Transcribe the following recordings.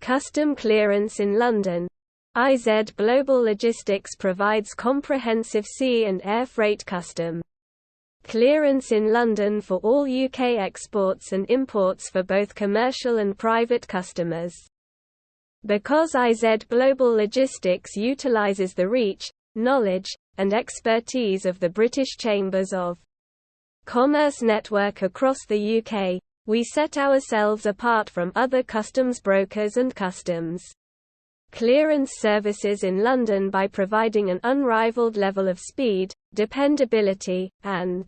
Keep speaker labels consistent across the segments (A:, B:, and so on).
A: Custom clearance in London. IZ Global Logistics provides comprehensive sea and air freight custom clearance in London for all UK exports and imports for both commercial and private customers. Because IZ Global Logistics utilises the reach, knowledge, and expertise of the British Chambers of Commerce network across the UK, we set ourselves apart from other customs brokers and customs clearance services in London by providing an unrivalled level of speed, dependability, and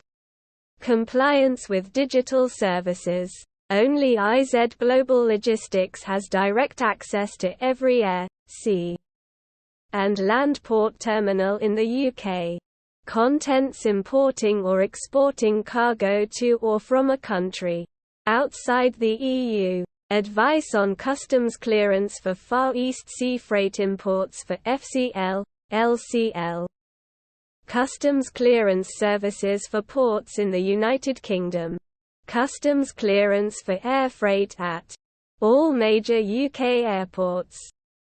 A: compliance with digital services. Only IZ Global Logistics has direct access to every air, sea, and land port terminal in the UK. Contents importing or exporting cargo to or from a country outside the EU. Advice on customs clearance for Far East sea freight imports for FCL, LCL. Customs clearance services for ports in the United Kingdom. Customs clearance for air freight at all major UK airports.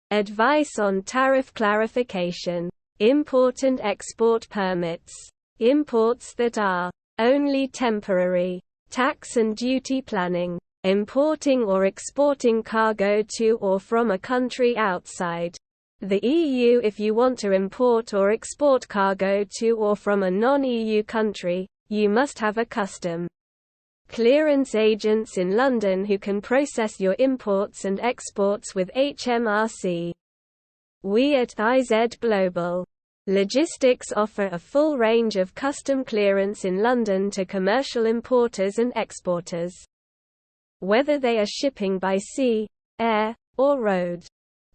A: Advice on tariff clarification. Import and export permits. Imports that are only temporary. Tax and duty planning. Importing or exporting cargo to or from a country outside the EU. If you want to import or export cargo to or from a non-EU country, you must have a custom clearance agents in London who can process your imports and exports with HMRC. We at IZ Global Logistics offer a full range of custom clearance in London to commercial importers and exporters, whether they are shipping by sea, air, or road.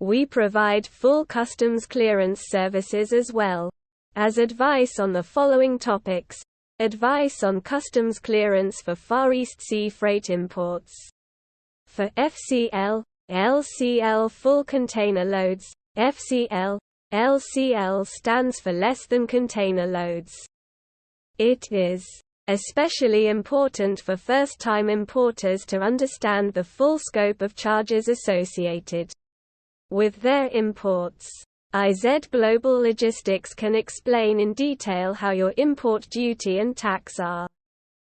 A: We provide full customs clearance services as well as advice on the following topics. Advice on customs clearance for Far East sea freight imports. For FCL, LCL full container loads, FCL, LCL stands for less than container loads. It is especially important for first-time importers to understand the full scope of charges associated with their imports. IZ Global Logistics can explain in detail how your import duty and tax are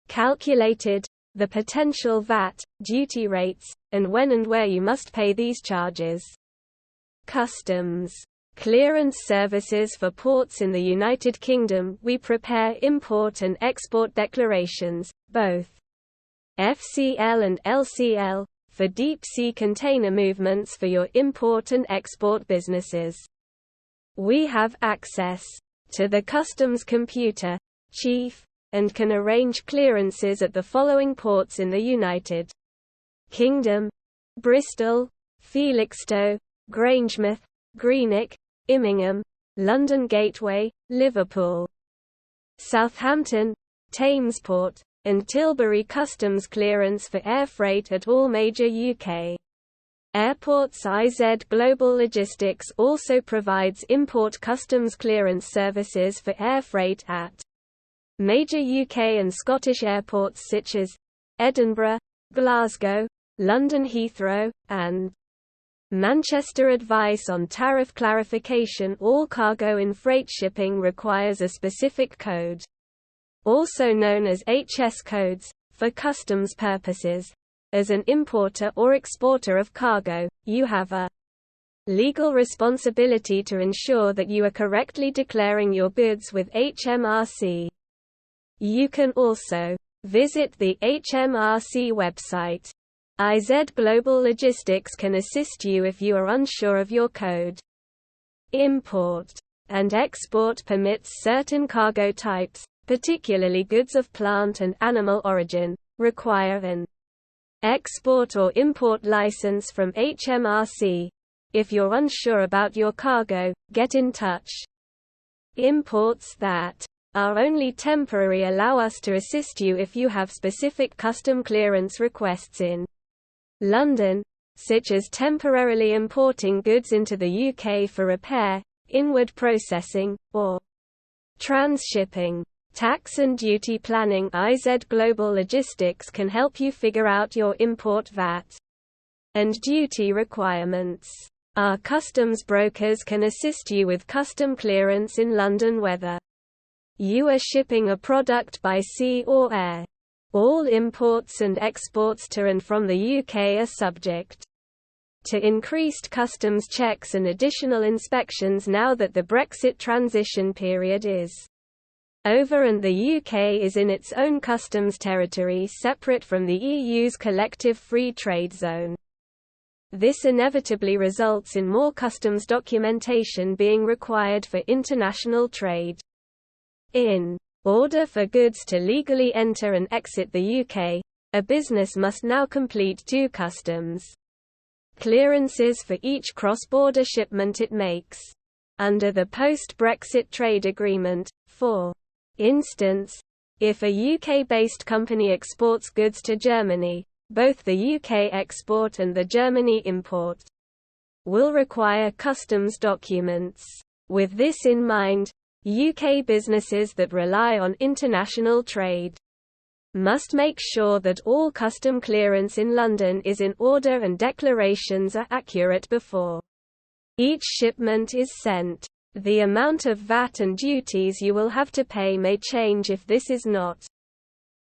A: calculated, the potential VAT, duty rates, and when and where you must pay these charges. Customs clearance services for ports in the United Kingdom. We prepare import and export declarations, both FCL and LCL, for deep-sea container movements for your import and export businesses. We have access to the customs computer, chief, and can arrange clearances at the following ports in the United Kingdom: Bristol, Felixstowe, Grangemouth, Greenock, Immingham, London Gateway, Liverpool, Southampton, Thamesport, and Tilbury. Customs clearance for air freight at all major UK airports. IZ Global Logistics also provides import customs clearance services for air freight at major UK and Scottish airports such as Edinburgh, Glasgow, London Heathrow, and Manchester. Advice on tariff clarification. All cargo in freight shipping requires a specific code, also known as HS codes, for customs purposes. As an importer or exporter of cargo, you have a legal responsibility to ensure that you are correctly declaring your goods with HMRC. You can also visit the HMRC website. IZ Global Logistics can assist you if you are unsure of your code. Import and export permits. Certain cargo types, particularly goods of plant and animal origin, require an export or import license from HMRC. If you're unsure about your cargo, get in touch. Imports that are only temporary. Allow us to assist you if you have specific custom clearance requests in London, such as temporarily importing goods into the UK for repair, inward processing, or transshipping. Tax and duty planning. IZ Global Logistics can help you figure out your import VAT and duty requirements. Our customs brokers can assist you with custom clearance in London whether you are shipping a product by sea or air. All imports and exports to and from the UK are subject to increased customs checks and additional inspections now that the Brexit transition period is over and the UK is in its own customs territory separate from the EU's collective free trade zone. This inevitably results in more customs documentation being required for international trade. In order for goods to legally enter and exit the UK, a business must now complete 2 customs clearances for each cross-border shipment it makes. Under the post-Brexit trade agreement, for instance, if a UK-based company exports goods to Germany, both the UK export and the Germany import will require customs documents. With this in mind, UK businesses that rely on international trade must make sure that all custom clearance in London is in order and declarations are accurate before each shipment is sent. The amount of VAT and duties you will have to pay may change if this is not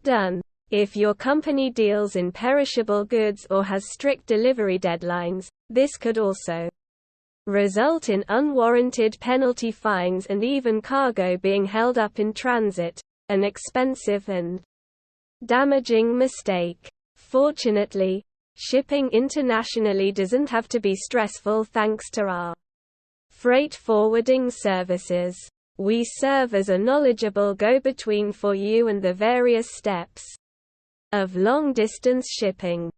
A: done. If your company deals in perishable goods or has strict delivery deadlines, this could also result in unwarranted penalty fines and even cargo being held up in transit, an expensive and damaging mistake. Fortunately, shipping internationally doesn't have to be stressful thanks to our freight forwarding services. We serve as a knowledgeable go-between for you and the various steps of long-distance shipping.